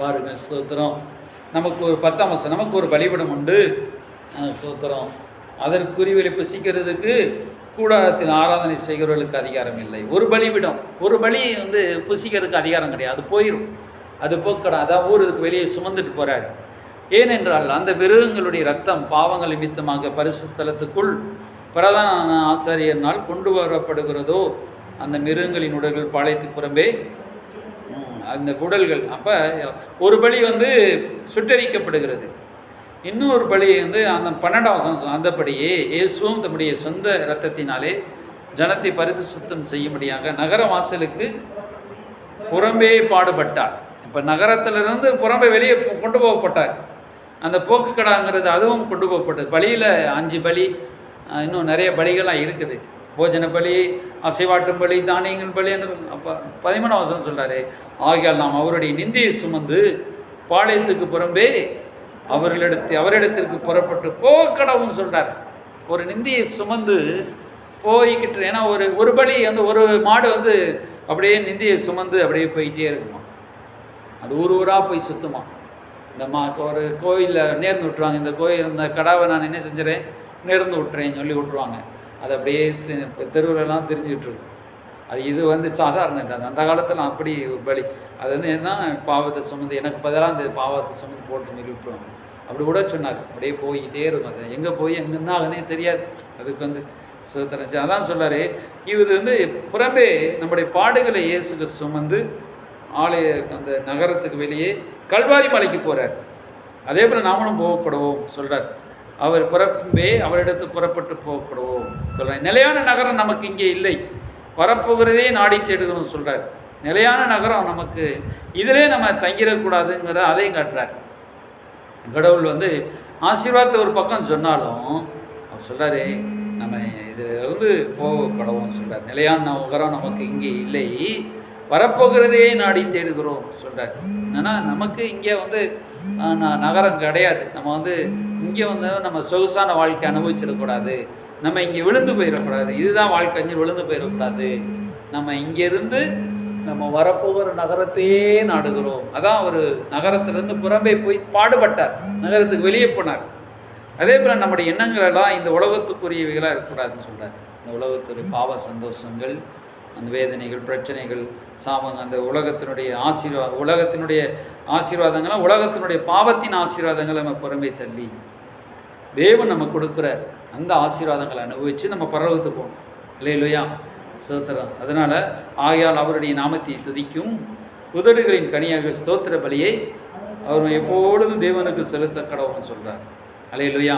பாருங்கள். ஸ்தோத்திரம். நமக்கு ஒரு 10ஆம் வசனம், நமக்கு ஒரு பலிபீடம் உண்டு. ஸ்தோத்திரம். அதற்குரிய புசிக்கிறதுக்கு கூடாரத்தில் ஆராதனை செய்கிறவர்களுக்கு அதிகாரம் இல்லை. ஒரு பலிபீடம், ஒரு பலி வந்து புசிக்கிறதுக்கு அதிகாரம் கிடையாது, அது போயிடும். அது போக்கடா, அதான் ஊருக்கு வெளியே சுமந்துட்டு போகிறாரு. ஏனென்றால் அந்த மிருகங்களுடைய ரத்தம் பாவங்கள் நிமித்தமாக பரிசுத்த ஸ்தலத்துக்குள் பிரதான ஆசாரியனால் கொண்டு வரப்படுகிறதோ அந்த மிருகங்களின் உடல்கள் பாளையத்துக்கு புறம்பே அந்த உடல்கள். அப்போ ஒரு பலி வந்து சுட்டரிக்கப்படுகிறது, இன்னொரு பலி வந்து அந்த 12ஆம் வசனம் அந்தபடியே இயேசுவும் தம்முடைய சொந்த இரத்தத்தினாலே ஜனத்தை பரிசுத்தம் செய்யும்படியாக நகர வாசலுக்கு புறம்பே பாடுபட்டார். இப்போ நகரத்திலிருந்து புறம்பே வெளியே கொண்டு போகப்பட்டார். அந்த போக்குக்கடாங்கிறது அதுவும் கொண்டு போகப்பட்டது. பலியில் 5 பலி, இன்னும் நிறைய பலிகள்லாம் இருக்குது. போஜன பலி, அசைவாட்டும் பலி, தானியங்கள் பலி. அந்த அப்போ 13ஆம் வசனம் சொல்கிறாரு, ஆகையால் நாம் அவருடைய நிந்தையை சுமந்து பாளையத்துக்கு புறம்பே அவரிடத்திற்கு புறப்பட்டு போக்கடவும் சொல்கிறார். ஒரு நிந்தையை சுமந்து போய்கிட்டு, ஏன்னா ஒரு பலி வந்து ஒரு மாடு வந்து அப்படியே நிந்தையை சுமந்து அப்படியே போயிட்டே இருக்குமா, அது ஊராக போய் சுற்றுமா. இந்த ஒரு கோயிலில் நேர்ந்து விட்டுருவாங்க. இந்த கோயில், இந்த கடாவை நான் என்ன செஞ்சுறேன், நேர்ந்து விட்டுறேன்னு சொல்லி விட்டுருவாங்க. அது அப்படியே தெருவிலலாம் தெரிஞ்சுக்கிட்டுருக்கும். அது இது வந்து சாதாரண, அந்த காலத்தில் அப்படி ஒரு பலி. அது வந்து என்ன, பாவத்தை சுமந்து எனக்கு பதிலாக அந்த பாவத்தை சுமந்து போட்டுன்னு சொல்லி விட்டுருவாங்க. அப்படி கூட சொன்னார். அப்படியே போய்கிட்டே இருக்கும். அது எங்கே போய் எங்கே என்ன ஆகுனே தெரியாது. அதுக்கு வந்து சுதந்திரம். அதான் சொல்லார், இது வந்து புறம்பே நம்முடைய பாடுகளை இயேசுக்கு சுமந்து ஆலய அந்த நகரத்துக்கு வெளியே கல்வாரி மலைக்கு போகிறார். அதே போல் நாமளும் போகக்கூடவும் சொல்கிறார். அவர் புறம்பே அவரிடத்து புறப்பட்டு போகப்படுவோம் சொல்கிறார். நிலையான நகரம் நமக்கு இங்கே இல்லை, வரப்போகிறதே நாடி தேடுகிறோம் சொல்கிறார். நிலையான நகரம் நமக்கு இதிலே நம்ம தங்கிடக்கூடாதுங்கிற அதையும் காட்டுறார். கடவுள் வந்து ஆசீர்வாதத்தை ஒரு பக்கம் சொன்னாலும் அவர் சொல்கிறாரு, நம்ம இதிலிருந்து போகப்படுவோம் சொல்கிறார். நிலையான நகரம் நமக்கு இங்கே இல்லை, வரப்போகிறதே நாடி தேடுகிறோம் சொல்கிறார். என்னன்னா நமக்கு இங்கே வந்து நகரம் கிடையாது. நம்ம வந்து இங்கே வந்து நம்ம சொகுசான வாழ்க்கை அனுபவிச்சிடக்கூடாது, நம்ம இங்கே விழுந்து போயிடக்கூடாது, இதுதான் வாழ்க்கை, இங்கே விழுந்து போயிடக்கூடாது. நம்ம இங்கேருந்து நம்ம வரப்போகிற நகரத்தையே நாடுகிறோம். அதான் ஒரு நகரத்திலிருந்து புறம்பே போய் பாடுபட்டார், நகரத்துக்கு வெளியே போனார். அதே போல் நம்முடைய எண்ணங்கள் எல்லாம் இந்த உலகத்துக்குரியவைகளாக இருக்கக்கூடாதுன்னு சொல்கிறார். இந்த உலகத்துடைய பாவ சந்தோஷங்கள், அந்த வேதனைகள், பிரச்சனைகள், சாபங்க, அந்த உலகத்தினுடைய ஆசீர்வாதங்கள்லாம் உலகத்தினுடைய பாவத்தின் ஆசீர்வாதங்களை நம்ம புறம்பே தள்ளி தேவன் நம்ம கொடுக்குற அந்த ஆசீர்வாதங்களை அனுபவித்து நம்ம பரலோகத்துக்கு போகணும். இல்லையா ஸ்தோத்திரம். அதனால் ஆகையால் அவருடைய நாமத்தை துதிக்கும் உதடுகளின் கனியாக ஸ்தோத்திர பலியை அவர் எப்பொழுதும் தேவனுக்கு செலுத்த கடவுள்னு சொல்கிறார். அல்லேலூயா.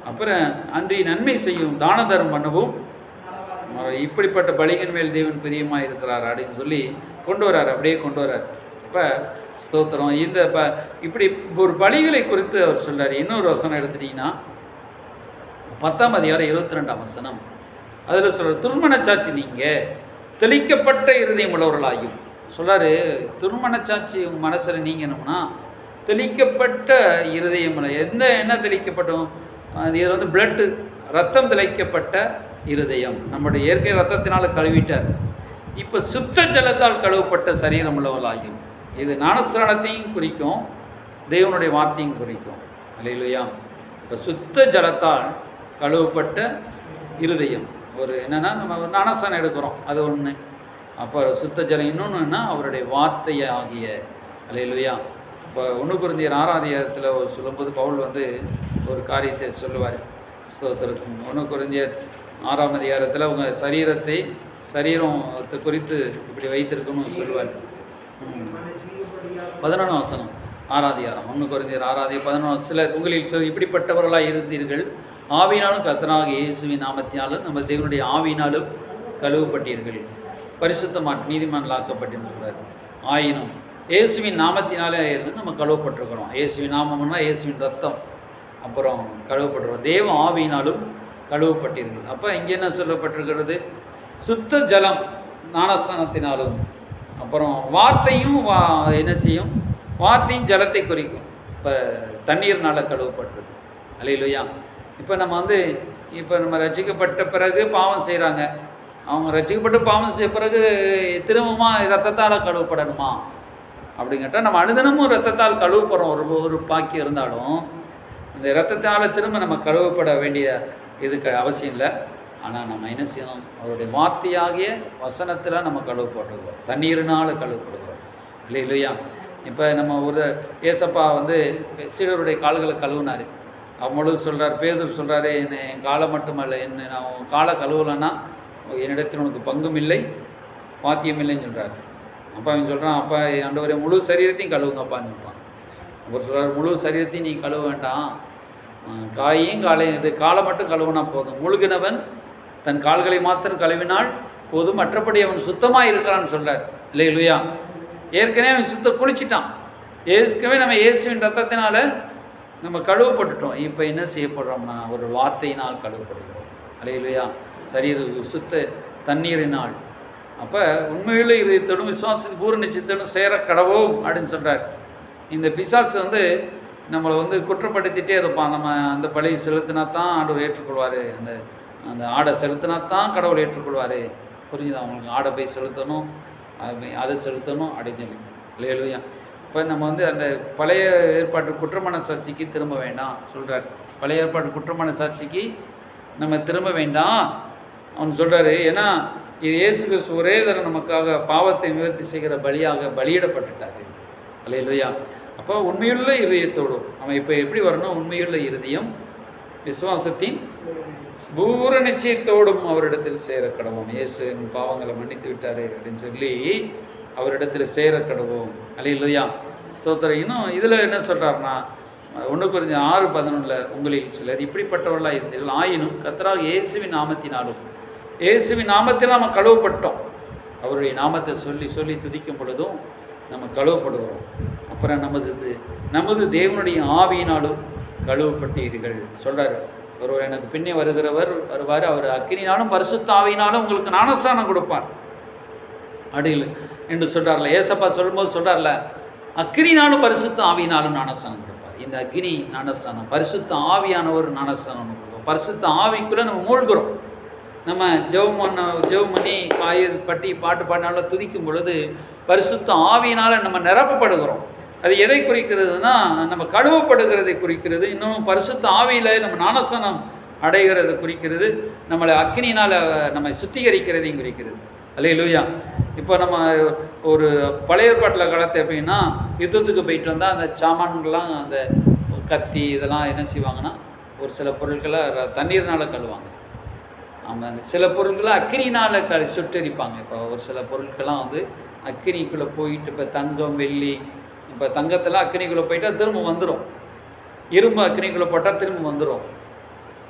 அப்புறம் அன்றி நன்மை செய்யும் தான தர்மம் பண்ணவும் இப்படிப்பட்ட பலிகள் மேல் தேவன் பிரியமாக இருக்கிறார் அப்படின்னு சொல்லி கொண்டு வரார், அப்படியே கொண்டு வரார். இப்போ ஸ்தோத்திரம். இந்த இப்படி ஒரு பலிகளை குறித்து அவர் சொல்கிறார். இன்னொரு வசனம் எடுத்துட்டிங்கன்னா 10ஆம் அதிகாரம் 22ஆம் வசனம், அதில் சொல்கிற திருமணச்சாட்சி நீங்கள் தெளிக்கப்பட்ட இருதயம் உள்ளவர்களாகும் சொல்கிறாரு. திருமணச்சாட்சி உங்கள் மனசில் நீங்கணும்னா தெளிக்கப்பட்ட இருதயம் என்ன தெளிக்கப்பட்டோம், இது வந்து பிளட்டு, ரத்தம் தெளிக்கப்பட்ட இருதயம். நம்முடைய இயற்கை ரத்தத்தினால் கழுவிட்டார். இப்போ சுத்த ஜலத்தால் கழுவப்பட்ட சரீரம் உள்ளவர்களாகும். இது ஞானஸ்நானத்தையும் குறிக்கும், தேவனுடைய வார்த்தையும் குறிக்கும். அல்லேலூயா. இப்போ சுத்த ஜலத்தால் கழுவப்பட்ட இருதயம் ஒரு என்னென்னா நம்ம ஞானஸ்நானம் எடுக்கிறோம், அது ஒன்று. அப்போ சுத்த ஜலம் இன்னொன்றுன்னா அவருடைய வார்த்தையை ஆகிய. அல்லேலூயா. இப்போ 1 கொரிந்தியர் 6ஆம் அதிகாரத்தில் சொல்லும்போது பவுல் வந்து ஒரு காரியத்தை சொல்லுவார். ஸ்தோத்திரத்துக்கு 1 கொரிந்தியர் 6ஆம் அதிகாரத்தில் அவங்க சரீரத்தை குறித்து இப்படி வைத்திருக்கணும்னு சொல்லுவார். 11ஆம் வசனம் 6ஆம் அதிகாரம் 1 கொரிந்தியர் 6ஆம் அதிகாரம் 11. சிலர் உங்களில் இப்படிப்பட்டவர்களாக இருந்தீர்கள், ஆவினாலும் கர்த்தராக இயேசுவின் நாமத்தினாலும் நம்ம தேவனுடைய ஆவினாலும் கழுவப்பட்டீர்கள், பரிசுத்தமாக நீதிமான்களாக்கப்பட்டீர்கள் சொல்கிறார். ஆயினும் இயேசுவின் நாமத்தினாலே இருந்து நம்ம கழுவப்பட்டிருக்கிறோம். இயேசுவின் நாமம்னா இயேசுவின் ரத்தம், அப்புறம் கழுவப்பட்டிருக்கிறோம். தேவ ஆவியினாலும் கழுவப்பட்டீர்கள். அப்போ இங்கே என்ன சொல்லப்பட்டிருக்கிறது, சுத்த ஜலம் ஞானஸ்நானத்தினாலும், அப்புறம் வார்த்தையும் என்ன செய்யும், வார்த்தையும் ஜலத்தை குறிக்கும். இப்போ தண்ணீர்னால் கழுவப்பட்டிருக்கு. அல்லேலூயா. இப்போ நம்ம வந்து இப்போ நம்ம ரட்சிக்கப்பட்ட பிறகு பாவம் செய்கிறாங்க, அவங்க ரட்சிக்கப்பட்டு பாவம் செய்ய பிறகு திரும்பமாக ரத்தத்தால் கழுவப்படணுமா அப்படின்னு கேட்டால் நம்ம அனுதினமும் ரத்தத்தால் கழுவப்படுறோம். ஒரு பாக்கி இருந்தாலும் இந்த ரத்தத்தால் திரும்ப நம்ம கழுவப்பட வேண்டிய இதுக்கு அவசியம் இல்லை. ஆனால் நம்ம என்ன செய்யணும், அவருடைய வார்த்தையாகிய வசனத்தில் நம்ம கழுவப்பட்டுருக்கோம், தண்ணீரினால் கழுவப்படுகிறோம். இல்லையா. இப்போ நம்ம ஒரு ஏசப்பா வந்து சீடருடைய கால்களை கழுவுனார். அவங்களும் சொல்கிறார், பேதுரு சொல்கிறாரு, என் காலை மட்டுமல்ல, நான் காலை கழுவலைன்னா என்னிடத்தில் உனக்கு பங்கும் இல்லை பாத்தியம் இல்லைன்னு சொல்கிறார். அப்பா அவன் சொல்கிறான், அப்பா ஆண்டவரே முழு சரீரத்தையும் கழுவுங்கப்பான்னு சொல்கிறான். அவர் சொல்கிறார், முழு சரீரத்தையும் நீ கழுவ வேண்டாம், காலையும் இது காலை மட்டும் கழுவுனா போதும், முழுகினவன் தன் கால்களை மாத்திரம் கழுவினால் போதும், மற்றபடி அவன் சுத்தமாக இருக்கிறான்னு சொல்கிறார். இல்லையா. ஏற்கனவே அவன் குளிச்சிட்டான். ஏற்கனவே நம்ம இயேசுவின் ரத்தத்தினால நம்ம கழுவப்பட்டுட்டோம். இப்போ என்ன செய்யப்படுறோம்னா ஒரு வார்த்தையினால் கழுவப்படுகிறோம். இல்லையா. சரீர சுத்த தண்ணீரினால். அப்போ உண்மையில் இதயத்தோடும் விசுவாசத்தின் பூர்ண நிச்சயத்தோடும் சேர கடவோம் அப்படின்னு சொல்கிறார். இந்த பிசாசு வந்து நம்மளை வந்து குற்றப்படுத்திகிட்டே இருப்பான். நம்ம அந்த பழியை செலுத்தினா தான் ஆண்டவர் ஏற்றுக்கொள்வார், அந்த ஆடை செலுத்தினா தான் கடவுள் ஏற்றுக்கொள்வார். புரிஞ்சுது அவங்களுக்கு, ஆடை போய் செலுத்தணும், அதை செலுத்தணும் அப்படின்னு சொல்லி. இல்லையா. இப்போ நம்ம வந்து அந்த பழைய ஏற்பாட்டு குற்றமான சாட்சிக்கு திரும்ப வேண்டாம் சொல்கிறார். பழைய ஏற்பாட்டு குற்றமான சாட்சிக்கு நம்ம திரும்ப வேண்டாம் அவன் சொல்கிறாரு. ஏன்னா இது இயேசு கிறிஸ்து ஒரே தரம் நமக்காக பாவத்தை நிவர்த்தி செய்கிற பலியாக பலியிடப்பட்டுட்டாரு. அல்லேலூயா. அப்போ உண்மையுள்ள இருதயத்தோடும் நம்ம இப்போ எப்படி வரணும், உண்மையுள்ள இருதயம் விசுவாசத்தின் பூர நிச்சயத்தோடும் அவரிடத்தில் சேர கடவோம். இயேசு பாவங்களை மன்னித்து விட்டார் அப்படின்னு சொல்லி அவரிடத்தில் சேர கடவோம். அல்லேலூயா. ஸ்தோத்திரம். இன்னும் இதில் என்ன சொல்கிறாருன்னா, 1 கொரிந்தியர் 6:11 உங்களில் சிலர் இப்படிப்பட்டவர்களாக இருந்தீர்கள், ஆயினும் கர்த்தராகிய இயேசுவின் நாமத்தினாலும், இயேசுவின் நாமத்தில் நம்ம கழுவப்பட்டோம். அவருடைய நாமத்தை சொல்லி சொல்லி துதிக்கும் பொழுதும் நம்ம கழுவப்படுகிறோம். அப்புறம் நமது தேவனுடைய ஆவியினாலும் கழுவப்பட்டீர்கள் சொல்கிறார். ஒருவர் எனக்கு பின்னே வருவார், அவர் அக்கினினாலும் பரிசுத்த ஆவியினாலும் உங்களுக்கு ஞானஸ்நானம் கொடுப்பார் அடியில் என்று சொல்கிறார்ல. ஏசப்பா சொல்லும்போது சொல்கிறார்ல, அக்கினினாலும் பரிசுத்த ஆவியினாலும் ஞானஸ்நானம் கொடுப்பார். இந்த அக்னி ஞானஸ்நானம், பரிசுத்த ஆவியானவர் ஞானஸ்நானம் கொடுப்போம். பரிசுத்த ஆவிக்குள்ளே நம்ம மூழ்கிறோம். நம்ம ஜெபம் பண்ணி காயிர் பட்டி பாட்டு பாடினாலும் துதிக்கும் பொழுது பரிசுத்த ஆவியினால் நம்ம நிரப்பப்படுகிறோம். அது எதை குறிக்கிறதுனா, நம்ம கழுவப்படுகிறதை குறிக்கிறது. இன்னும் பரிசுத்த ஆவியில் நம்ம ஞானஸ்நானம் அடைகிறது குறிக்கிறது. நம்மளை அக்கினினால் நம்ம சுத்திகரிக்கிறதையும் குறிக்கிறது. அல்லேலூயா. இப்போ நம்ம ஒரு பழைய ஏற்பாட்டில் காலத்தை எப்படின்னா, யுத்தத்துக்கு போயிட்டு வந்தால் அந்த சாமான்கள்லாம், அந்த கத்தி இதெல்லாம் என்ன செய்வாங்கன்னா, ஒரு சில பொருட்களை தண்ணீர்னால் கழுவாங்க. ஆமாம், சில பொருட்களை அக்கினினால் சுட்டரிப்பாங்க. இப்போ ஒரு சில பொருட்கள்லாம் வந்து அக்கினிக்குள்ளே போயிட்டு, இப்போ தங்கம் வெள்ளி, இப்போ தங்கத்தெல்லாம் அக்கினிக்குள்ளே போயிட்டால் திரும்ப வந்துடும். இரும்பு அக்கினிக்குள்ளே போட்டால் திரும்ப வந்துடும்.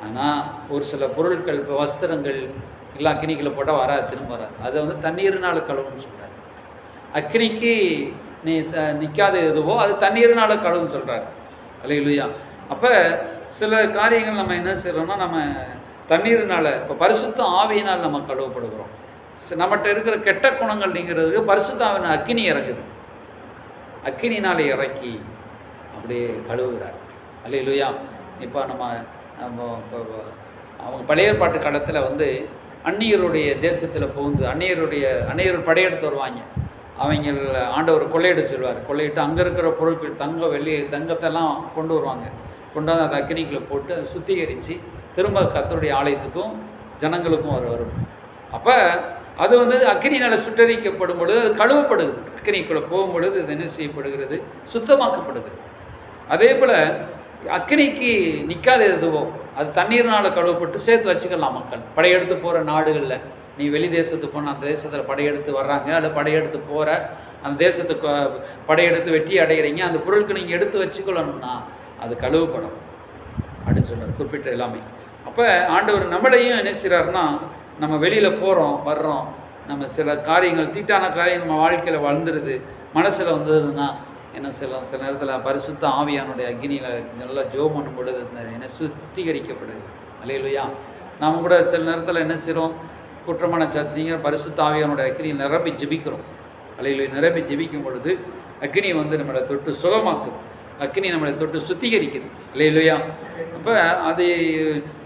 ஆனால் ஒரு சில பொருட்கள், இப்போ வஸ்திரங்கள் எல்லாம் அக்கினிக்குள்ளே போட்டால் வராது, திரும்ப வராது. அதை வந்து தண்ணீர்னால் கழுவுன்னு சொல்கிறார். அக்கினிக்கு நிற்காத எதுவோ அது தண்ணீர்னால் கழுவுன்னு சொல்கிறார். அல்லேலூயா. அப்போ சில காரியங்கள் நம்ம என்ன செய்கிறோம்னா, நம்ம தண்ணீர்னால், இப்போ பரிசுத்த ஆவியினால் நம்ம கழுவப்படுகிறோம். நம்மகிட்ட இருக்கிற கெட்ட குணங்கள் நீங்கிறதுக்கு பரிசுத்த ஆவியின் அக்கினி இறங்குது. அக்கினினால் இறக்கி அப்படியே கழுவுகிறார். அல்லேலூயா. இப்போ அவங்க பழைய ஏற்பாட்டு காலத்தில் வந்து அந்நியருடைய தேசத்தில் புகுந்து அந்நியர் படையெடுத்து வருவாங்க. அவங்க ஆண்டவர் கொள்ளையிட சொல்வார். கொள்ளையிட்டு அங்கே இருக்கிற பொருட்கள், தங்கம் வெள்ளி தங்கத்தெல்லாம் கொண்டு வருவாங்க. கொண்டு வந்து அந்த அக்கினிக்குள்ளே போட்டு அதை சுத்திகரித்து திரும்ப கர்த்தருடைய ஆலயத்துக்கும் ஜனங்களுக்கும் வரும். அப்போ அது வந்து அக்கினினால் சுட்டரிக்கப்படும் பொழுது அது கழுவப்படுது. அக்கினிக்குள்ளே போகும்பொழுது இது என்ன செய்யப்படுகிறது? சுத்தமாக்கப்படுகிறது. அதே போல் அக்கினிக்கு நிற்காத எதுவோ அது தண்ணீர்னால் கழுவப்பட்டு சேர்த்து வச்சுக்கலாம். மக்கள் படையெடுத்து போகிற நாடுகளில், நீ வெளி தேசத்துக்கு போன அந்த தேசத்தில் படையெடுத்து வர்றாங்க, அல்லது படையெடுத்து போகிற அந்த தேசத்துக்கு படையெடுத்து வெற்றி அடைகிறீங்க, அந்த பொருட்களை நீங்கள் எடுத்து வச்சுக்கொள்ளணும்னா அது கழுவப்படும் அப்படின்னு சொல்கிறார், குறிப்பிட்ட எல்லாமே. அப்போ ஆண்டவர் நம்மளையும் என்ன செய்கிறாருன்னா, நம்ம வெளியில் போகிறோம் வர்றோம், நம்ம சில காரியங்கள் தீட்டான காரியங்கள் நம்ம வாழ்க்கையில் வளர்ந்துருது, மனசில் வந்ததுன்னா என்ன சில நேரத்தில் பரிசுத்த ஆவியானுடைய அக்னியில் நல்லா ஜெபம் பண்ணும் பொழுது என்ன சுத்திகரிக்கப்படுது. அல்லேலூயா. நாம் கூட சில நேரத்தில் என்ன செய்கிறோம், குற்றமான சாட்சிங்க பரிசுத்த ஆவியானுடைய அக்னியில் நிரம்பி ஜெபிக்கிறோம். அல்லேலூயா. நிரம்பி ஜெபிக்கும் பொழுது அக்னி வந்து நம்மளை தொட்டு சுகமாக்குது, அக்னி நம்மளை தொட்டு சுத்திகரிக்குது. அல்லேலூயா. அப்போ அது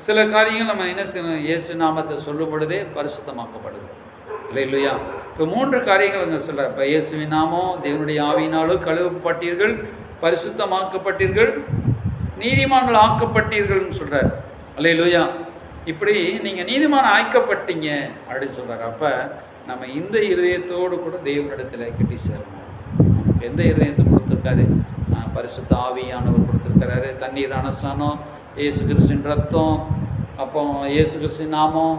சில காரியங்கள் நம்ம என்ன செய்யணும், இயேசு நாமத்தை சொல்லும் பொழுதே பரிசுத்தமாக்கப்படுது. அல்லேலூயா. இப்போ 3 காரியங்கள் அங்கே சொல்கிறார். இப்போ இயேசுவின் நாமம், தேவனுடைய ஆவியினாலும் கழுவப்பட்டீர்கள், பரிசுத்தமாக்கப்பட்டீர்கள், நீதிமான்கள் ஆக்கப்பட்டீர்கள்னு சொல்கிறார். அல்லேலூயா. இப்படி நீங்கள் நீதிமான் ஆக்கப்பட்டீங்க அப்படின்னு சொல்கிறார். அப்போ நம்ம இந்த இருதயத்தோடு கூட தேவனிடத்தில் கிட்டி சேரணும். நமக்கு எந்த இருதயத்தை கொடுத்துருக்காரு? பரிசுத்த ஆவியானவர் கொடுத்துருக்கிறாரு. தண்ணீர் ஞானஸ்நானம், இயேசு கிறிஸ்துவின் ரத்தம், அப்போ இயேசு கிறிஸ்துவின் நாமம்,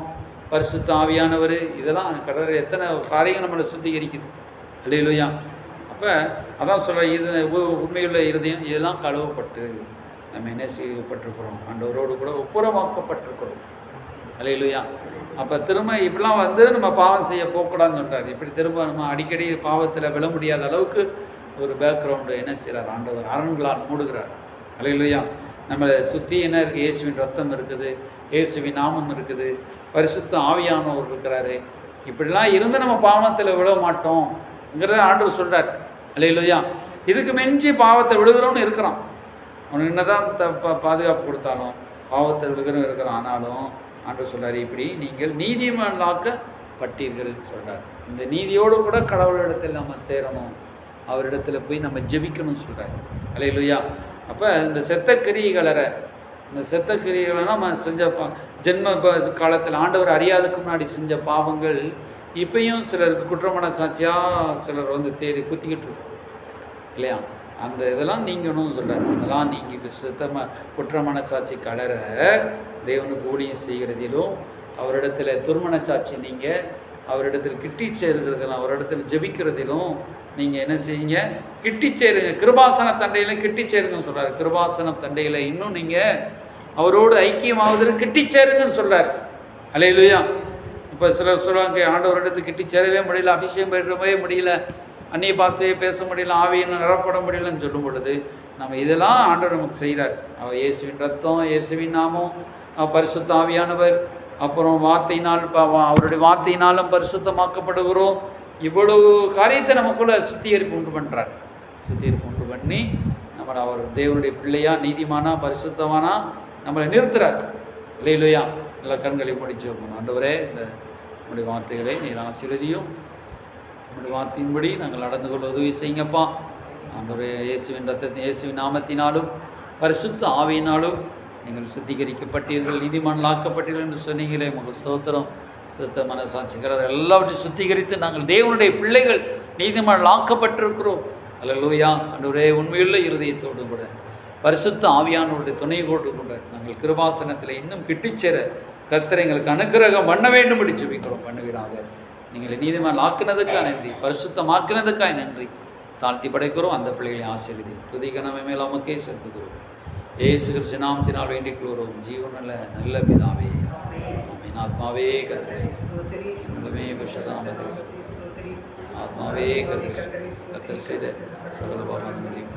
பரிசுத்த ஆவியானவர், இதெல்லாம் கடற்கரை எத்தனை காரியங்கள் நம்மளை சுத்திகரிக்குது. அல்லேலூயா. அப்போ அதான் சொல்கிற, இது உண்மையுள்ள இருதயம் இதெல்லாம் கழுவப்பட்டு நம்ம என்ன செய்யப்பட்டிருக்கிறோம், ஆண்டவரோடு கூட ஒப்புரமாக்கப்பட்டிருக்கிறோம். அல்லேலூயா. அப்போ திரும்ப இப்படிலாம் வந்து நம்ம பாவம் செய்ய போகக்கூடாதுன்னு சொல்கிறார். இப்படி திரும்ப நம்ம அடிக்கடி பாவத்தில் விழ முடியாத அளவுக்கு ஒரு பேக்ரவுண்டு என்ன செய்கிறார் ஆண்டவர் அரண்களால் மூடுகிறார். அல்லேலூயா. நம்மளை சுற்றி என்ன இருக்குது? இயேசுவின் ரத்தம் இருக்குது, இயேசுவின் நாமம் இருக்குது, பரிசுத்த ஆவியானவர் இருக்கிறாரு. இப்படிலாம் இருந்து நம்ம பாவத்தில் விழ மாட்டோம்ங்கிறத ஆண்டவர் சொல்கிறார். அல்லேலூயா. இதுக்கு மிஞ்சி பாவத்தை விழுகிறோன்னு இருக்கிறான். அவனுக்கு என்ன தான் பாதுகாப்பு கொடுத்தாலும் பாவத்தில் விழுகிறோம் இருக்கிறான். ஆனாலும் ஆண்டவர் சொல்கிறார், இப்படி நீங்கள் நீதிமான்களாக்கப்பட்டீர்கள் சொல்கிறார். இந்த நீதியோடு கூட கடவுளிடத்தில் நம்ம சேரணும், அவரிடத்தில் போய் நம்ம ஜெபிக்கணும்னு சொல்கிறார். அல்லேலூயா. அப்போ இந்த செத்த கிரியைகளற, இந்த செத்த கிரியைகளை நம்ம செஞ்ச ஜென்ம காலத்தில் ஆண்டவர் அறியாதுக்கு முன்னாடி செஞ்ச பாவங்கள் இப்பயும் சிலருக்கு குற்றமான சாட்சியாக சிலர் வந்து தேடி குத்திக்கிட்டு இருக்கோம் இல்லையா? அந்த இதெல்லாம் நீங்கணும்னு சொல்கிறார். அதெல்லாம் நீங்கள் சுத்தமாக குற்றமான சாட்சி கலர தேவனுக்கு ஊழியம் செய்கிறதிலும், அவரிடத்தில் திருமண சாட்சி நீங்கள் அவரிடத்தில் கிட்டி சேர்கிறதிலும் அவரிடத்தில் ஜெபிக்கிறதிலும் நீங்கள் என்ன செய்யுங்க, கிட்டி சேருங்க. கிருபாசன தண்டையில் கிட்டி சேருங்கன்னு சொல்கிறார். கிருபாசன தண்டையில் இன்னும் நீங்கள் அவரோடு ஐக்கியமாவதில் கிட்டி சேருங்கன்னு சொல்கிறார். அல்லேலூயா. இப்போ சிலர் சொல்லுவாங்க, ஆண்டவரிடத்துக்கு கிட்டி சேரவே முடியல, அபிஷேகம் பெறவே முடியல, அந்நிய பாஷையை பேச முடியல, ஆவியை நிரப்பட முடியலன்னு சொல்லும் பொழுது நம்ம இதெல்லாம் ஆண்டவர் நமக்கு செய்கிறார். அவர் இயேசுவின் ரத்தம், இயேசுவின் நாமம், பரிசுத்த ஆவியானவர், அப்புறம் வார்த்தையினால் அவருடைய வார்த்தையினாலும் பரிசுத்தமாக்கப்படுகிறோம். இவ்வளவு காரியத்தை நமக்குள்ள சுத்திகரிப்பு உண்டு பண்ணுறார். சுத்திகரிப்பு உண்டு பண்ணி நம்மளை அவர் தேவனுடைய பிள்ளையா, நீதிமானா, பரிசுத்தமானா நம்மளை நிறுத்துறார். இல்லையா? நல்ல கண்களை முடிச்சு வைக்கணும். ஆண்டவரே, இந்த நம்முடைய வார்த்தைகளை நீர் ஆசீர்வதியும். நம்முடைய வார்த்தையின்படி நாங்கள் நடந்து கொள்ள உதவி செய்யுங்கப்பா. ஆண்டவரே, இயேசுவின் ரத்தத்தின் இயேசுவின் நாமத்தினாலும் பரிசுத்த ஆவியினாலும் நீங்கள் சுத்திகரிக்கப்பட்டீர்கள், நீதிமான்களாக்கப்பட்டீர்கள் என்று சொன்னீங்களே, உங்கள் ஸ்தோத்திரம். சுத்த மனசாட்சிக்கிறார் எல்லாவற்றையும் சுத்திகரித்து நாங்கள் தேவனுடைய பிள்ளைகள் நீதிமான்களாக்கப்பட்டிருக்கிறோம். அல்லேலூயா. ஆண்டவரே, உண்மையுள்ள இருதயத்தோடு கூட பரிசுத்த ஆவியானவருடைய துணை கொண்டு கூட நாங்கள் கிருபாசனத்தில் இன்னும் கிட்டிச்சேர கர்த்தர் எங்களுக்கு அனுக்கிரகம் பண்ண வேண்டும் என்று ஜெபிக்கிறோம். பண்ணுவீராக. நீங்கள் நீதிமான் ஆக்கினதுக்காக நன்றி, பரிசுத்தமாக்கினதுக்காக நன்றி. தாழ்த்தி படைக்கிறோம். அந்த பிள்ளைகளை ஆசீர்வதி துதிகனமே மேல் நமக்கே செலுத்துகிறோம். இயேசு கிறிஸ்து நாமத்தினால் வேண்டிக் கொள்கிறோம். ஜீவனுள்ள நல்ல பிதாவே, ஆமென். ஆத்மாவே கர்த்தரை ஆத்மாவே கர்த்தர் செய்த சகல பாவங்களையும்